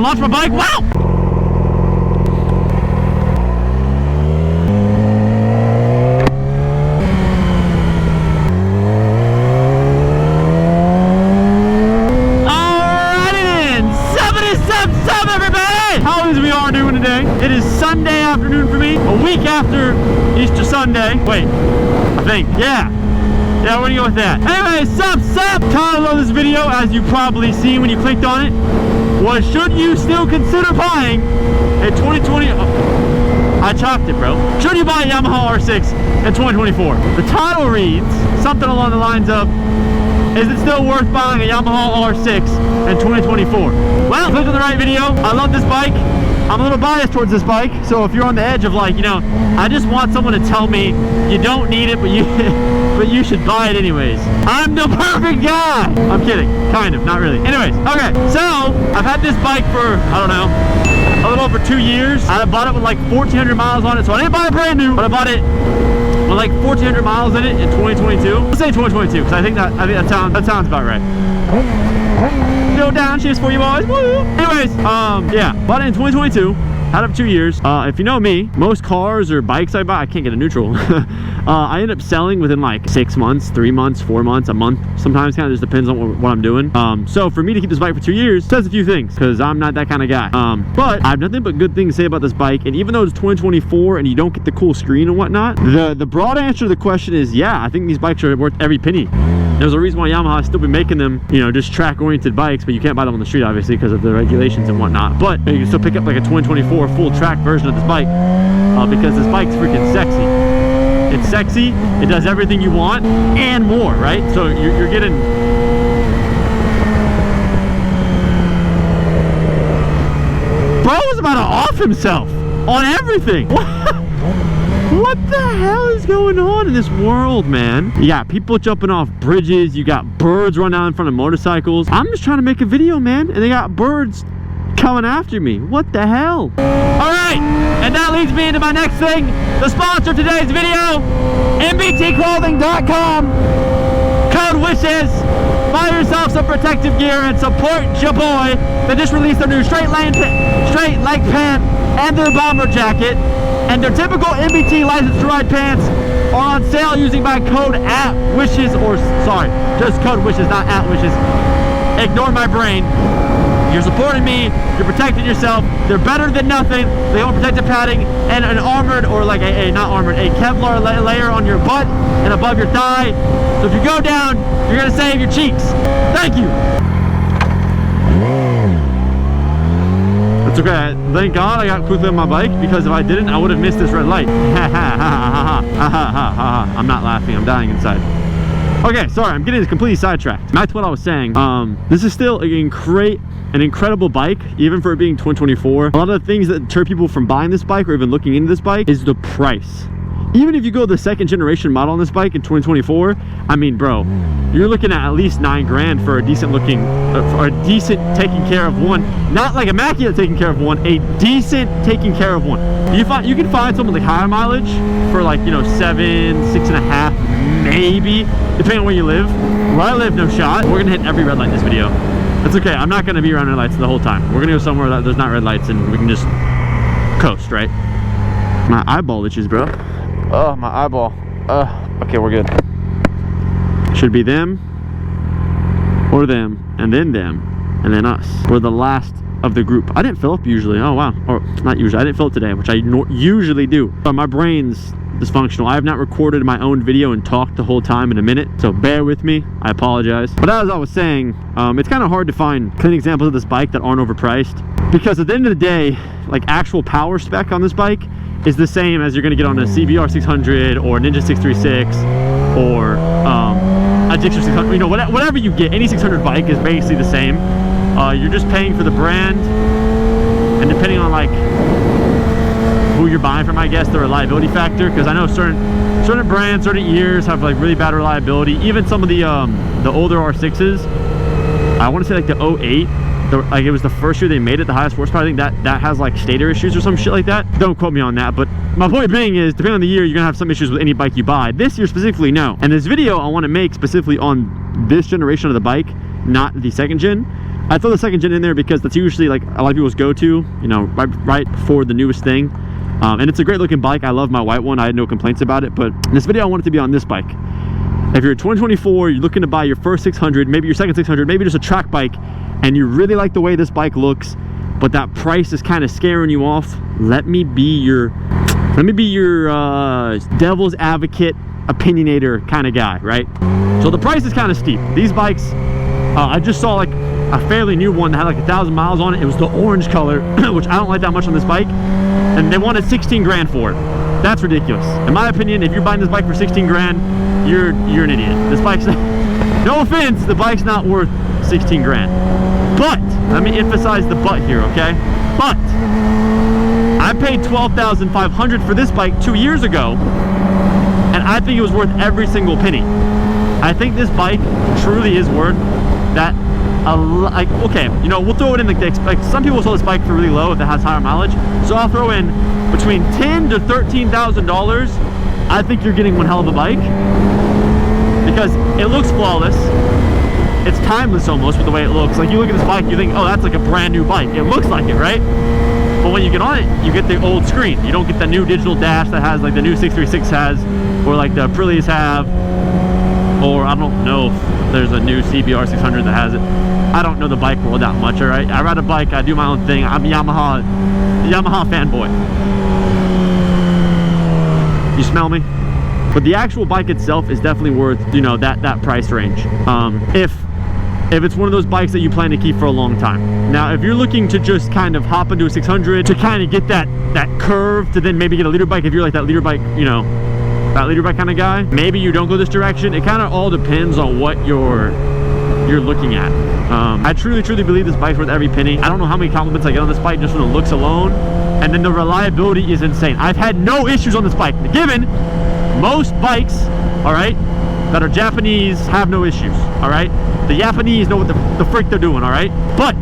launch my bike. Wow! It is Sunday afternoon for me, a week after Easter Sunday. Wait, I think, yeah, we're gonna go with that. Anyway, sup. Title of this video, as you probably seen when you clicked on it, was should you still consider buying a 2020, I chopped it, bro. Should you buy a Yamaha R6 in 2024? The title reads something along the lines of, is it still worth buying a Yamaha R6 in 2024? Well, click on the right video. I love this bike. I'm a little biased towards this bike, so if you're on the edge of like, you know, I just want someone to tell me you don't need it, but you should buy it anyways, I'm the perfect guy. I'm kidding, kind of, not really. Anyways, okay, so I've had this bike for, I don't know, a little over 2 years. I bought it with like 1,400 miles on it, so I didn't buy it brand new, but I bought it with like 1,400 miles in it in 2022. Let's say 2022, because I think that sounds about right. Still downshift for you boys. Woo! Anyways, yeah, bought it in 2022. Had it for 2 years. If you know me, most cars or bikes I buy, I can't get a neutral. I end up selling within like 6 months, 3 months, 4 months, a month. Sometimes kind of just depends on what I'm doing. So for me to keep this bike for 2 years says a few things, because I'm not that kind of guy. But I have nothing but good things to say about this bike. And even though it's 2024 and you don't get the cool screen and whatnot, the broad answer to the question is, yeah, I think these bikes are worth every penny. There's a reason why Yamaha still be making them, you know, just track-oriented bikes, but you can't buy them on the street, obviously, because of the regulations and whatnot. But you can still pick up like a 2024 full track version of this bike, because this bike's freaking sexy. It's sexy, it does everything you want, and more, right? So you're getting... Bro was about to off himself on everything. What the hell is going on in this world, man? You got people jumping off bridges. You got birds running out in front of motorcycles. I'm just trying to make a video, man, and they got birds coming after me. What the hell? All right, and that leads me into my next thing. The sponsor of today's video, mbtclothing.com. Code WISHES. Buy yourself some protective gear and support your boy. They just released their new straight leg pant and their bomber jacket. And their typical MBT license to ride pants are on sale using my code @WISHES, or sorry, just code WISHES, not @WISHES. Ignore my brain. You're supporting me, you're protecting yourself. They're better than nothing. They own protective padding and an armored, or like not armored, a Kevlar layer on your butt and above your thigh. So if you go down, you're gonna save your cheeks. Thank you. It's okay. Thank God I got quickly on my bike, because if I didn't, I would have missed this red light. I'm not laughing. I'm dying inside. Okay, sorry. I'm getting completely sidetracked. Back to what I was saying. This is still an incredible bike, even for it being 2024. A lot of the things that deter people from buying this bike or even looking into this bike is the price. Even if you go the 2nd generation model on this bike in 2024, I mean, bro, you're looking at least $9 grand for a decent looking, or a decent taking care of one. Not like immaculate taking care of one, a decent taking care of one. You can find someone like higher mileage for like, you know, 7, 6.5, maybe, depending on where you live. Where I live, no shot. We're gonna hit every red light in this video. That's okay. I'm not gonna be around red lights the whole time. We're gonna go somewhere that there's not red lights and we can just coast, right? My eyeball itches, bro. Oh, my eyeball. Okay, we're good. Should be them, or them, and then us. We're the last of the group. I didn't fill up usually. Oh, wow. Or not usually. I didn't fill up today, which I usually do. But my brain's dysfunctional. I have not recorded my own video and talked the whole time in a minute, so bear with me. I apologize. But as I was saying, it's kind of hard to find clean examples of this bike that aren't overpriced, because at the end of the day, like, actual power spec on this bike is the same as you're gonna get on a CBR 600 or Ninja 636 or a Gixxer 600. You know, whatever you get, any 600 bike is basically the same. You're just paying for the brand, and depending on like who you're buying from, I guess, the reliability factor. Because I know certain brands, certain years have like really bad reliability. Even some of the older R6s, I want to say like the 08. Like it was the first year they made it the highest horsepower. I think that has like stator issues or some shit like that. Don't quote me on that, but my point being is, depending on the year, you're gonna have some issues with any bike you buy. This year specifically, no. And this video I want to make specifically on this generation of the bike, not the 2nd gen, I throw the second gen in there because that's usually like a lot of people's go-to, you know, right before the newest thing. And it's a great looking bike. I love my white one. I had no complaints about it, but in this video I want it to be on this bike. If you're 2024, you're looking to buy your first 600, maybe your second 600, maybe just a track bike, and you really like the way this bike looks, but that price is kind of scaring you off, let me be your devil's advocate, opinionator kind of guy, right? So the price is kind of steep. These bikes, I just saw like a fairly new one that had like 1,000 miles on it. It was the orange color, which I don't like that much on this bike, and they wanted 16 grand for it. That's ridiculous. In my opinion, if you're buying this bike for 16 grand, you're an idiot. This bike's no offense, the bike's not worth 16 grand. But let me emphasize the but here, okay? But I paid $12,500 for this bike 2 years ago, and I think it was worth every single penny. I think this bike truly is worth that. Like, okay, you know, we'll throw it in like some people sell this bike for really low if it has higher mileage, so I'll throw in between $10,000 to $13,000. I think you're getting one hell of a bike because it looks flawless. It's timeless almost with the way it looks. Like, you look at this bike, you think, oh, that's like a brand new bike. It looks like it, right? But when you get on it, you get the old screen. You don't get the new digital dash that has like the new 636 has, or like the Aprilias have, or I don't know if there's a new CBR 600 that has it. I don't know the bike world that much, all right? I ride a bike, I do my own thing. I'm Yamaha fanboy. You smell me? But the actual bike itself is definitely worth, you know, that price range. If it's one of those bikes that you plan to keep for a long time. Now, if you're looking to just kind of hop into a 600 to kind of get that curve to then maybe get a leader bike, if you're like that leader bike, you know, that leader bike kind of guy, maybe you don't go this direction. It kind of all depends on what you're looking at. I truly believe this bike's worth every penny. I don't know how many compliments I get on this bike just from the looks alone, and then the reliability is insane. I've had no issues on this bike, given most bikes, all right, that are Japanese have no issues, all right? The Japanese know what the frick they're doing, all right? But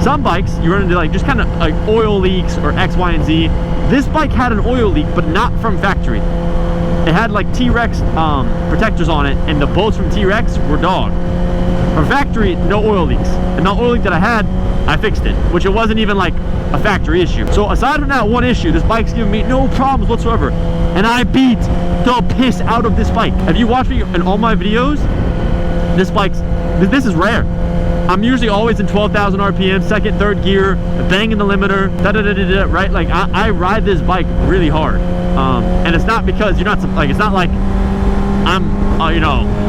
some bikes, you run into like just kind of like oil leaks or X, Y, and Z. This bike had an oil leak, but not from factory. It had like T-Rex protectors on it, and the bolts from T-Rex were dog. From factory, no oil leaks. And the oil leak that I had, I fixed it, which it wasn't even like a factory issue. So aside from that one issue, this bike's giving me no problems whatsoever. And I beat the piss out of this bike. If you watch me in all my videos, this is rare. I'm usually always in 12,000 RPM, second, third gear, banging the limiter, right? Like I ride this bike really hard. And it's not because you're not like, it's not like I'm, you know,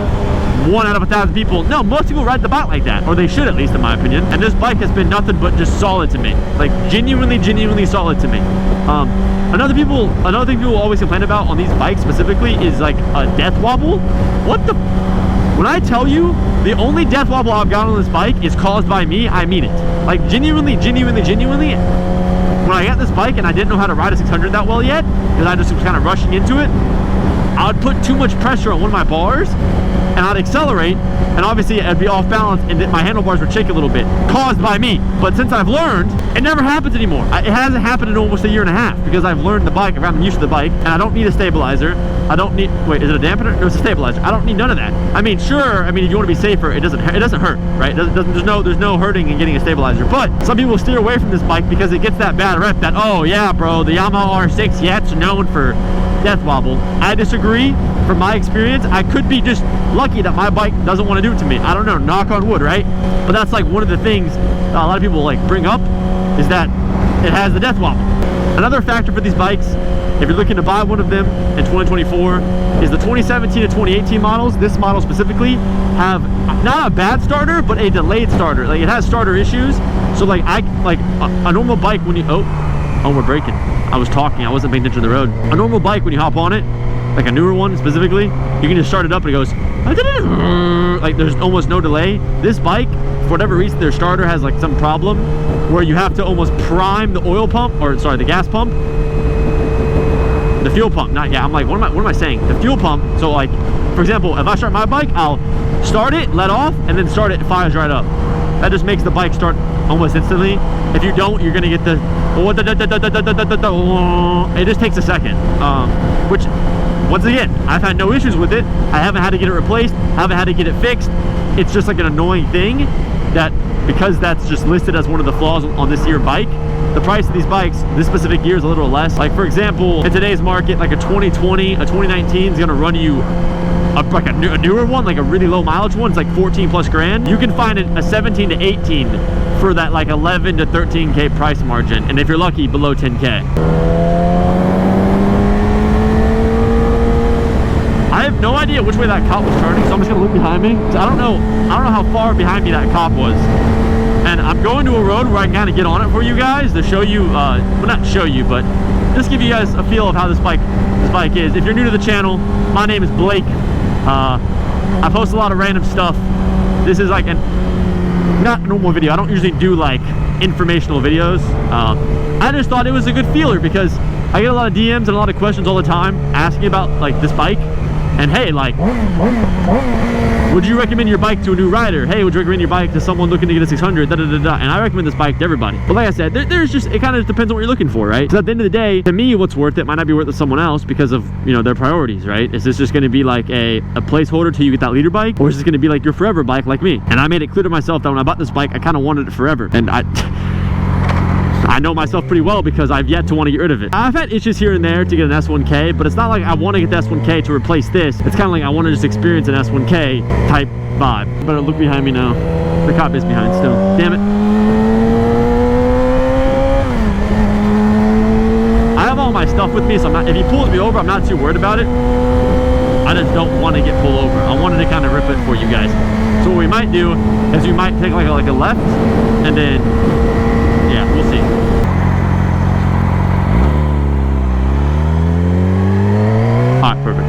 1 out of 1,000 people. No, most people ride the bike like that, or they should, at least in my opinion. And this bike has been nothing but just solid to me, like genuinely solid to me. Another thing people always complain about on these bikes specifically is like a death wobble. When I tell you the only death wobble I've got on this bike is caused by me, I mean it. Like genuinely, when I got this bike and I didn't know how to ride a 600 that well yet, because I just was kind of rushing into it, I would put too much pressure on one of my bars, and I'd accelerate, and obviously I'd be off balance, and my handlebars would shake a little bit, caused by me. But since I've learned, it never happens anymore. It hasn't happened in almost a year and a half, because I've learned the bike, I've gotten used to the bike, and I don't need a stabilizer. I don't need, wait, is it a dampener? No, it's a stabilizer. I don't need none of that. I mean, sure, I mean, if you want to be safer, it doesn't hurt, right? There's no hurting in getting a stabilizer. But some people steer away from this bike because it gets that bad rep that, oh yeah, bro, the Yamaha R6, yeah, it's known for death wobble. I disagree. From my experience, I could be just lucky that my bike doesn't want to do it to me. I don't know, knock on wood, right? But that's like one of the things a lot of people like bring up, is that it has the death wobble. Another factor for these bikes, if you're looking to buy one of them in 2024, is the 2017 to 2018 models. This model specifically have not a bad starter, but a delayed starter. Like, it has starter issues. So like a normal bike, when you oh, we're braking. I was talking, I wasn't paying attention to the road. A normal bike, when you hop on it, like a newer one specifically, you can just start it up and it goes like there's almost no delay. This bike, for whatever reason, their starter has like some problem where you have to almost prime the oil pump, or sorry, the gas pump, the fuel pump, not, yeah, I'm like, what am I saying? The fuel pump. So like, for example, if I start my bike, I'll start it, let off, and then start it, it fires right up. That just makes the bike start almost instantly. If you don't, you're gonna get the, it just takes a second, which, once again, I've had no issues with it. I haven't had to get it replaced. I haven't had to get it fixed. It's just like an annoying thing. that because that's just listed as one of the flaws on this year bike, the price of these bikes this specific year is a little less. Like for example, in today's market, like a 2020, a 2019 is gonna run you like a newer one, like a really low mileage one. It's like 14 plus grand. You can find a 17 to 18 for that like 11 to 13K price margin, and if you're lucky, below 10K. I have no idea which way that cop was turning, so I'm just gonna look behind me. So I don't know how far behind me that cop was. And I'm going to a road where I can kind of get on it for you guys to show you, well, not show you, but just give you guys a feel of how this bike is. If you're new to the channel, my name is Blake. I post a lot of random stuff. This is like not a normal video. I don't usually do like informational videos. I just thought it was a good feeler because I get a lot of DMs and a lot of questions all the time asking about like this bike. And hey, like, would you recommend your bike to a new rider? Hey, would you recommend your bike to someone looking to get a 600? Da, da, da, da. And I recommend this bike to everybody. But like I said, there's just, it kind of depends on what you're looking for, right? So at the end of the day, to me, what's worth it might not be worth it to someone else because of, you know, their priorities, right? Is this just going to be like a placeholder till you get that leader bike? Or is this going to be like your forever bike like me? And I made it clear to myself that when I bought this bike, I kind of wanted it forever. And I know myself pretty well because I've yet to want to get rid of it. I've had issues here and there to get an S1K, but it's not like I want to get the S1K to replace this. It's kind of like I want to just experience an S1K type vibe. Better look behind me now. The cop is behind still. Damn it. I have all my stuff with me, so I'm not, if he pulls me over, I'm not too worried about it. I just don't want to get pulled over. I wanted to kind of rip it for you guys. So what we might do is we might take like a left and then, yeah, we'll see. Alright, perfect.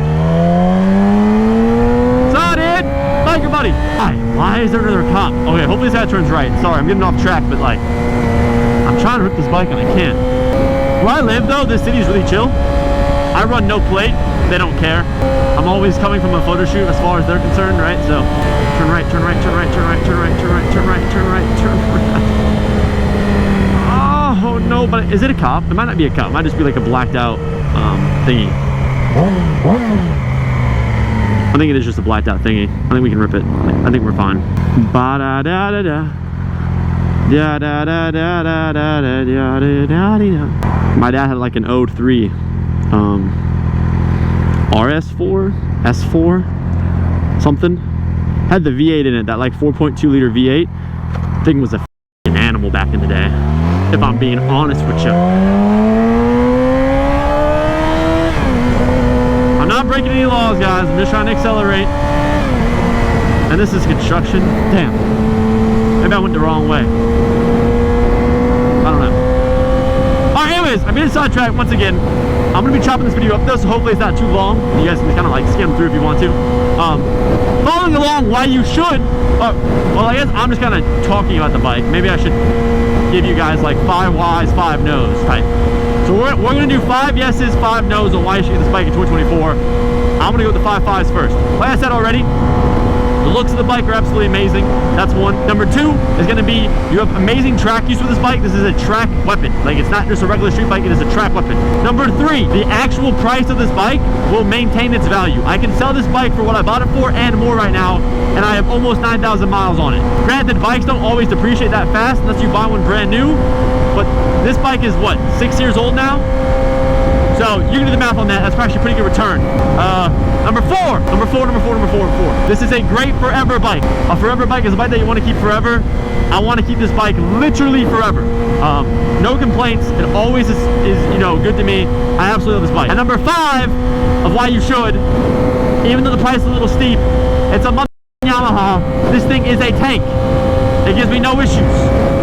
Sorry, thank you, buddy. Why is there another cop? Okay, hopefully this guy turns right. Sorry, I'm getting off track, but like, I'm trying to rip this bike and I can't. Where I live though, this city is really chill. I run no plate, they don't care. I'm always coming from a photo shoot as far as they're concerned, right? So, turn right, turn right, turn right, turn right, turn right, turn right, turn right, turn right, turn right. Oh no, but is it a cop? It might not be a cop. It might just be like a blacked out thingy. I think it is just a blacked out thingy. I think we can rip it. I think we're fine. Ba da da da da. Da da da da da da da da da da. My dad had like an 03 RS4, S4, something. Had the V8 in it, that like 4.2 liter V8. Thing was a f***ing animal back in the day, if I'm being honest with you. I'm not breaking any laws, guys. I'm just trying to accelerate. And this is construction. Damn. Maybe I went the wrong way. I don't know. Alright, anyways, I'm getting sidetracked once again. I'm going to be chopping this video up though, so hopefully it's not too long. You guys can kind of like skim through if you want to. Following along why you should, well, I guess I'm just kind of talking about the bike. Maybe I should give you guys like 5 whys, 5 no's type. So we're going to do 5 yeses, 5 no's on why you should get this bike in 2024. I'm going to go with the 5 5s first. Like I said already, the looks of the bike are absolutely amazing. That's one. Number 2 is going to be you have amazing track use with this bike. This is a track weapon. Like, it's not just a regular street bike, it is a track weapon. Number 3, the actual price of this bike will maintain its value. I can sell this bike for what I bought it for and more right now, and I have almost 9,000 miles on it. Granted, bikes don't always depreciate that fast unless you buy one brand new, but this bike is what, 6 years old now? So you can do the math on that. That's actually a pretty good return. Number four. This is a great forever bike. A forever bike is a bike that you want to keep forever. I want to keep this bike literally forever. No complaints. It always is, you know, good to me. I absolutely love this bike. And number 5 of why you should, even though the price is a little steep, it's a Yamaha. This thing is a tank. It gives me no issues.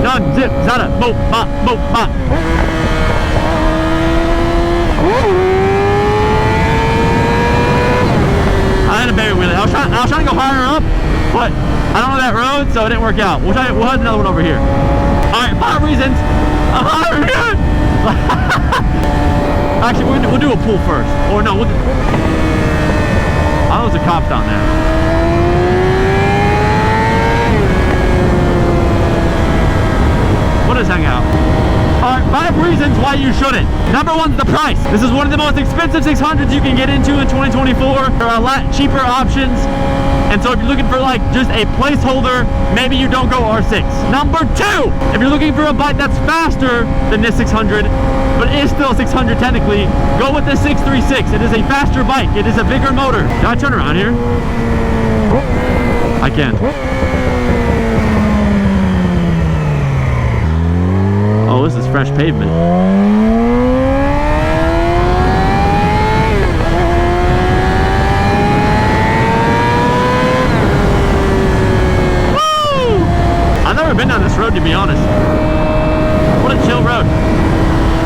None. Zip. Zada. Boop. Bop. Boop. Bop. I had a baby wheel. I was trying to go higher up, but I don't know that road, so it didn't work out. We'll have another one over here. Alright, 5 reasons. Actually, we'll do a pull first. Or no, we'll do... Oh, there's a cop down there. We'll just hang out. Alright, 5 reasons why you shouldn't. Number 1 is the price. This is one of the most expensive 600s you can get into in 2024. There are a lot cheaper options, And so if you're looking for like just a placeholder, maybe you don't go R6. Number 2, if you're looking for a bike that's faster than this 600, but it is still 600 technically, go with the 636. It is a faster bike. It is a bigger motor. Can I turn around here? I can. Oh, this is fresh pavement. I've never been down this road, to be honest. What a chill road.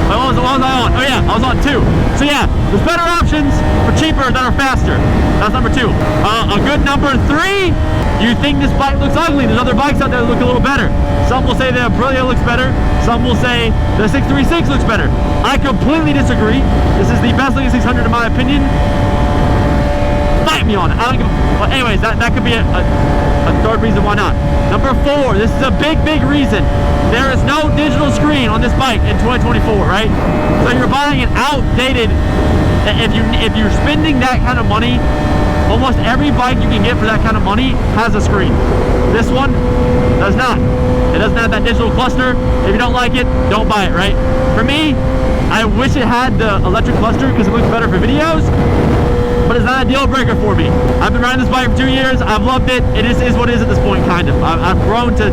What was I on? Oh yeah, I was on 2. So yeah, there's better options for cheaper that are faster. That's number 2. A good number 3, you think this bike looks ugly. There's other bikes out there that look a little better. Some will say the Aprilia looks better. Some will say the 636 looks better. I completely disagree. This is the best looking 600 in my opinion. Fight me on it. I don't give a... Well, anyways, that could be a third reason why not. Number 4, this is a big reason. There is no digital screen on this bike in 2024, right? So you're buying an outdated... If you're spending that kind of money, almost every bike you can get for that kind of money has a screen. This one does not. It doesn't have that digital cluster. If you don't like it, don't buy it, right? For me, I wish it had the electric cluster because it looks better for videos, but it's not a deal breaker for me. I've been riding this bike for 2 years. I've loved it. It is what it is at this point, kind of. I've grown to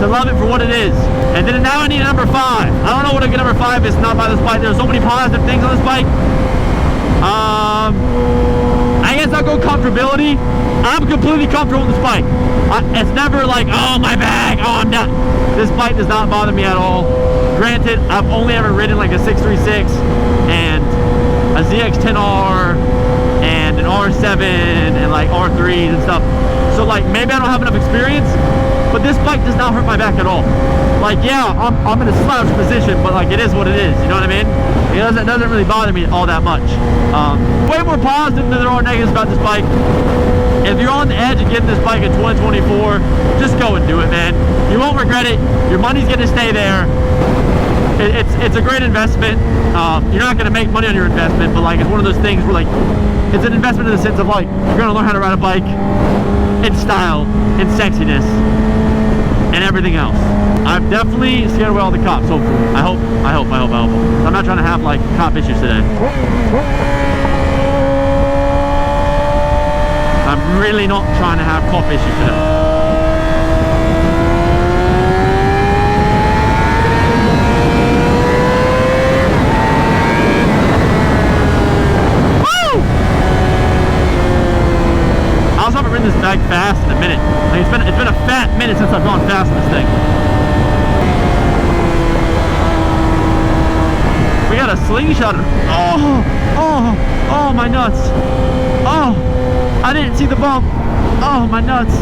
love it for what it is. And then now I need a number 5. I don't know what a good number 5 is not by this bike. There's so many positive things on this bike. I guess I'll go comfortability. I'm completely comfortable with this bike. It's never like, oh, my back, oh, I'm not. This bike does not bother me at all. Granted, I've only ever ridden like a 636 and a ZX-10R and an R7 and like R3s and stuff. So like maybe I don't have enough experience, but this bike does not hurt my back at all. Like yeah, I'm in a slouch position, but like it is what it is. You know what I mean? It doesn't really bother me all that much. Way more positive than there are negatives about this bike. If you're on the edge of getting this bike in 2024, just go and do it, man. You won't regret it. Your money's gonna stay there. It's a great investment. You're not gonna make money on your investment, but like it's one of those things where like it's an investment in the sense of like you're gonna learn how to ride a bike in style, in sexiness, and everything else. I've definitely scared away all the cops, hopefully. I hope. I'm not trying to have like cop issues today. I'm really not trying to have cop issues today. I also haven't ridden this bag fast in a minute. Like it's been a fat minute since I've gone fast in this thing. We got a slingshot. Oh, my nuts. Oh, I didn't see the bump. Oh, my nuts.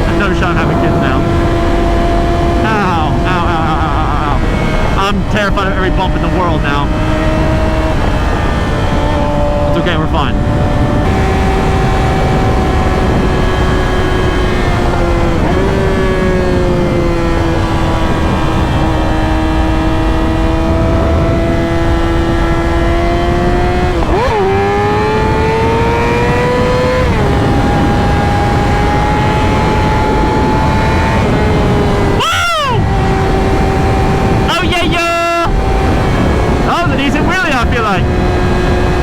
There's no shot having kids now. Ow. I'm terrified of every bump in the world now. It's okay, we're fine.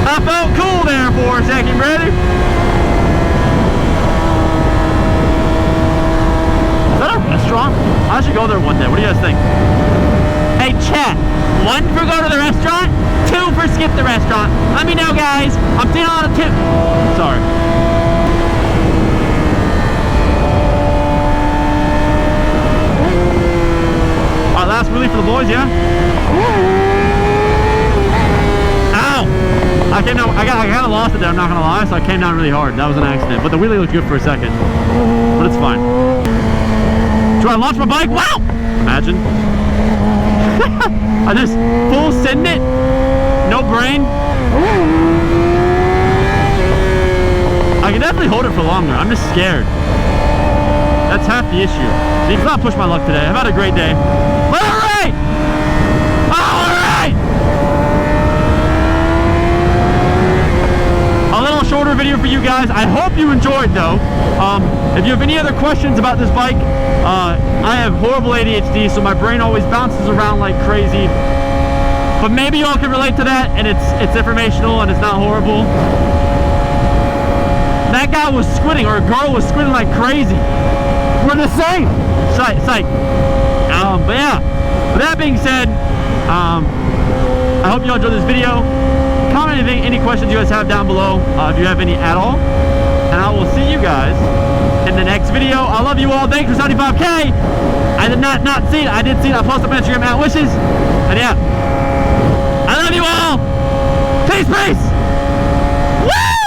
I felt cool there for a second, brother. Is that a restaurant? I should go there one day. What do you guys think? Hey, chat. 1 for go to the restaurant, 2 for skip the restaurant. Let me know, guys. I'm feeling on a 2. Sorry. All right, last wheelie for the boys, yeah? I came down, I kind of lost it there, I'm not gonna lie, so I came down really hard. That was an accident, but the wheelie looked good for a second, but it's fine. Do I launch my bike? Wow! Imagine. I just full send it, no brain. I can definitely hold it for longer. I'm just scared. That's half the issue. Need to not push my luck today. I've had a great day. All right! All right! for you guys. I hope you enjoyed though. If you have any other questions about this bike, I have horrible ADHD, so my brain always bounces around like crazy. But maybe y'all can relate to that, and it's informational and it's not horrible. That guy was squinting, or a girl was squinting like crazy. We're the same. Psych. But yeah, with that being said, I hope you all enjoyed this video. Comment any questions you guys have down below, if you have any at all. And I will see you guys in the next video. I love you all. Thanks for 75K. I did not see it. I did see it. I'll post up on Instagram at wishes. And yeah, I love you all. Peace. Woo!